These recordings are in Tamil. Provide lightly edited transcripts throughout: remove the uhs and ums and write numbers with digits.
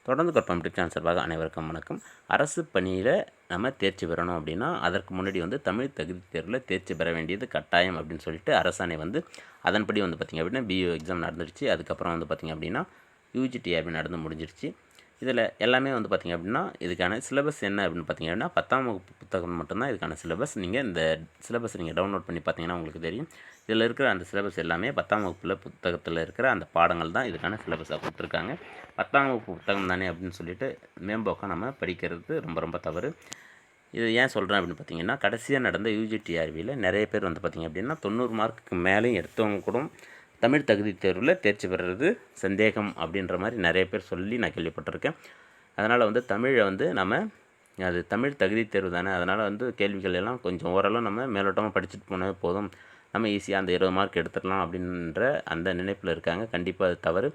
தொடர்ந்து கற்பம் யூடியூப் சேனல் சார்பாக அனைவருக்கும் வணக்கம். அரசு பணியில் நம்ம தேர்ச்சி பெறணும் அப்படின்னா அதற்கு முன்னாடி தமிழ் தகுதி தேர்வில் தேர்ச்சி பெற வேண்டியது கட்டாயம் அப்படின்னு சொல்லிட்டு அரசாணை அதன்படி பார்த்திங்க அப்படின்னா பிஇஓ எக்ஸாம் நடந்துருச்சு. அதுக்கப்புறம் பார்த்திங்க அப்படின்னா யூஜிடிஆர்பி நடந்து முடிஞ்சிருச்சு. இதில் எல்லாமே பார்த்திங்க அப்படின்னா இதுக்கான சிலபஸ் என்ன அப்படின்னு பார்த்திங்க அப்படின்னா 10ஆம் வகுப்பு புத்தகம் மட்டும்தான் இதுக்கான சிலபஸ். நீங்கள் இந்த சிலபஸ் நீங்கள் டவுன்லோட் பண்ணி பார்த்தீங்கன்னா உங்களுக்கு தெரியும். இதில் இருக்கிற அந்த சிலபஸ் எல்லாமே 10ஆம் வகுப்பில் புத்தகத்தில் இருக்கிற அந்த பாடங்கள் தான் இதுக்கான சிலபஸாக கொடுத்துருக்காங்க. 10ஆம் வகுப்பு புத்தகம் தானே அப்படின்னு சொல்லிட்டு மேம்போக்காக நம்ம படிக்கிறது ரொம்ப ரொம்ப தவறு. இது ஏன் சொல்கிறேன் அப்படின்னு பார்த்தீங்கன்னா, கடைசியாக நடந்த யூஜிடிஆர்பியில் நிறைய பேர் பார்த்திங்க அப்படின்னா 90 மார்க்குக்கு மேலேயும் எடுத்தவங்க கூட தமிழ் தகுதி தேர்வில் தேர்ச்சி பெறுறது சந்தேகம் அப்படின்ற மாதிரி நிறைய பேர் சொல்லி நான் கேள்விப்பட்டிருக்கேன். அதனால் தமிழை நம்ம அது தமிழ் தகுதி தேர்வு தானே, அதனால் கேள்விகள் எல்லாம் கொஞ்சம் ஓரளவு நம்ம மேலோட்டமாக படிச்சுட்டு போனாவே போதும், நம்ம ஈஸியாக அந்த 20 மார்க் எடுத்துடலாம் அப்படின்ற அந்த நினைப்பில் இருக்காங்க. கண்டிப்பாக அது தவறு.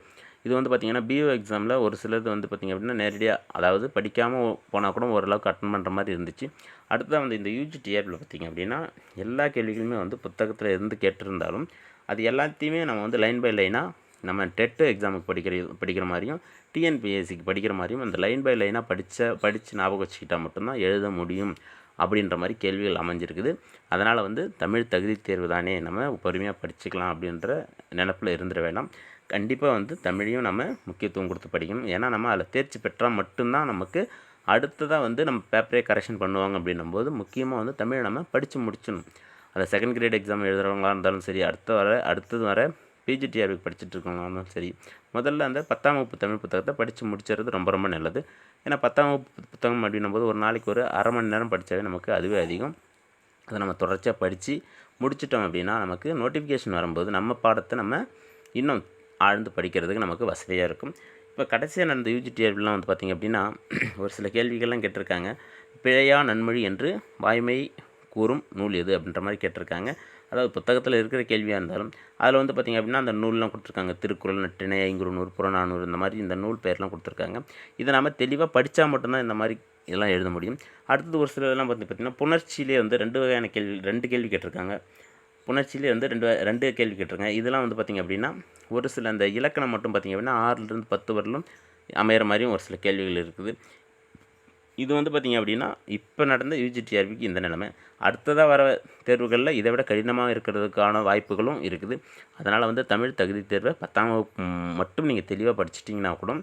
இது பார்த்திங்கன்னா பிஓ எக்ஸாமில் ஒரு சிலது பார்த்திங்க அப்படின்னா நேரடியாக அதாவது படிக்காமல் போனால் கூட ஓரளவுக்கு அட்டன் பண்ணுற மாதிரி இருந்துச்சு. அடுத்ததாக இந்த யூஜிடிஆர்பியில் பார்த்திங்க அப்படின்னா எல்லா கேள்விகளுமே புத்தகத்தில் இருந்து கேட்டிருந்தாலும் அது எல்லாத்தையுமே நம்ம லைன் பை லைனாக நம்ம டெட்டு எக்ஸாமுக்கு படிக்கிற மாதிரியும் டிஎன்பிஎஸ்சிக்கு படிக்கிற மாதிரியும் அந்த லைன் பை லைனாக படித்து ஞாபகம் வச்சுக்கிட்டால் மட்டும்தான் எழுத முடியும் அப்படின்ற மாதிரி கேள்விகள் அமைஞ்சிருக்குது. அதனால் தமிழ் தகுதி தேர்வு தானே, நம்ம பொறுமையாக படிச்சுக்கலாம் அப்படின்ற நினப்பில் இருந்துட வேண்டாம். கண்டிப்பாக தமிழையும் நம்ம முக்கியத்துவம் கொடுத்து படிக்கணும். ஏன்னா நம்ம அதில் தேர்ச்சி பெற்றால் மட்டும்தான் நமக்கு அடுத்ததாக நம்ம பேப்பரே கரெக்ஷன் பண்ணுவாங்க அப்படின்னும்போது முக்கியமாக தமிழை நம்ம படித்து முடிச்சிடணும். அந்த செகண்ட் கிரேட் எக்ஸாம் எழுதுகிறவங்களாக இருந்தாலும் சரி, அடுத்தது வர பிஜிடிஆர்பிக்கு படிச்சுட்டு இருக்கவங்களாக இருந்தாலும் சரி, முதல்ல அந்த 10ஆம் வகுப்பு தமிழ் புத்தகத்தை படித்து முடிச்சுறது ரொம்ப ரொம்ப நல்லது. ஏன்னா 10ஆம் வகுப்பு புத்தகம் அப்படின்னும்போது ஒரு நாளைக்கு ஒரு அரை மணி நேரம் படித்தாவே நமக்கு அதுவே அதிகம். அதை நம்ம தொடர்ச்சியாக படித்து முடிச்சிட்டோம் அப்படின்னா நமக்கு நோட்டிஃபிகேஷன் வரும்போது நம்ம பாடத்தை நம்ம இன்னும் ஆழ்ந்து படிக்கிறதுக்கு நமக்கு வசதியாக இருக்கும். இப்போ கடைசியாக நடந்த யூஜிடிஆர்பிலாம் பார்த்திங்க அப்படின்னா ஒரு சில கேள்விகள்லாம் கேட்டிருக்காங்க. பிழையா நன்மொழி என்று வாய்மை கூறும் நூல் எது அப்படின்ற மாதிரி கேட்டிருக்காங்க. அதாவது புத்தகத்தில் இருக்கிற கேள்வியாக இருந்தாலும் அதில் பார்த்திங்க அப்படின்னா அந்த நூல்லாம் கொடுத்துருக்காங்க. திருக்குறள், நற்றிணை, ஐங்குறுநூறு, புறநானூறு, இந்த மாதிரி இந்த நூல் பேர்லாம் கொடுத்துருக்காங்க. இதை நம்ம தெளிவாக படித்தா மட்டும்தான் இந்த மாதிரி இதெல்லாம் எழுத முடியும். அடுத்தது ஒரு சில இதெல்லாம் பார்த்திங்கன்னா புணர்ச்சியிலே 2 வகையான கேள்வி 2 கேள்வி கேட்டிருக்காங்க. புணர்ச்சியிலே 2 கேள்வி கேட்டிருக்காங்க. இதெல்லாம் பார்த்திங்க அப்படின்னா ஒரு சில அந்த இலக்கணம் மட்டும் பார்த்திங்க அப்படின்னா 6லேருந்து 10 வரலும் அமையிற மாதிரியும் ஒரு சில கேள்விகள் இருக்குது. இது பார்த்திங்க அப்படின்னா இப்போ நடந்த யூஜிடிஆர்பிக்கு இந்த நிலைமை. அடுத்ததாக வர தேர்வுகளில் இதை விட கடினமாக இருக்கிறதுக்கான வாய்ப்புகளும் இருக்குது. அதனால் தமிழ் தகுதி தேர்வை 10ஆம் வகுப்பு மட்டும் நீங்கள் தெளிவாக படிச்சிட்டிங்கன்னா கூட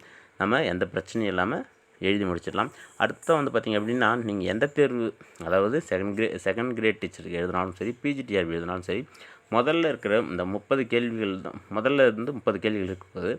நம்ம எந்த பிரச்சனையும் இல்லாமல் எழுதி முடிச்சிடலாம். அடுத்த பார்த்திங்க அப்படின்னா நீங்கள் எந்த தேர்வு, அதாவது செகண்ட் கிரேட் டீச்சருக்கு எழுதினாலும் சரி, பிஜிடிஆர்பி எழுதினாலும் சரி, முதல்ல இருக்கிற இந்த 30 கேள்விகள் தான் முதல்ல 30 கேள்விகள் இருக்கும்போது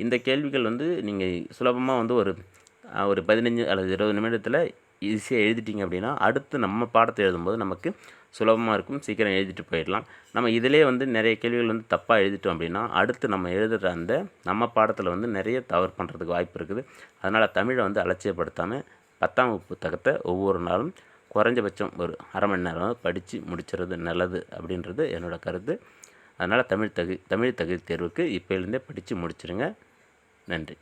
இந்த கேள்விகள் நீங்கள் சுலபமாக ஒரு 15 அல்லது 20 நிமிடத்தில் ஈஸியாக எழுதிட்டிங்க அப்படின்னா அடுத்து நம்ம பாடத்தை எழுதும்போது நமக்கு சுலபமாக இருக்கும். சீக்கிரம் எழுதிட்டு போயிடலாம். நம்ம இதிலே நிறைய கேள்விகள் தப்பாக எழுதிட்டோம் அப்படின்னா அடுத்து நம்ம எழுதுகிற அந்த நம்ம பாடத்தில் நிறைய தவறு பண்ணுறதுக்கு வாய்ப்பு இருக்குது. அதனால் தமிழை அலட்சியப்படுத்தாமல் 10ஆம் வகுப்பு புத்தகத்தை ஒவ்வொரு நாளும் குறைஞ்சபட்சம் ஒரு அரை மணி நேரம் படித்து முடிச்சுறது நல்லது அப்படின்றது என்னோடய கருத்து. அதனால் தமிழ் தகுதி தேர்வுக்கு இப்போலேருந்தே படித்து முடிச்சிடுங்க. நன்றி.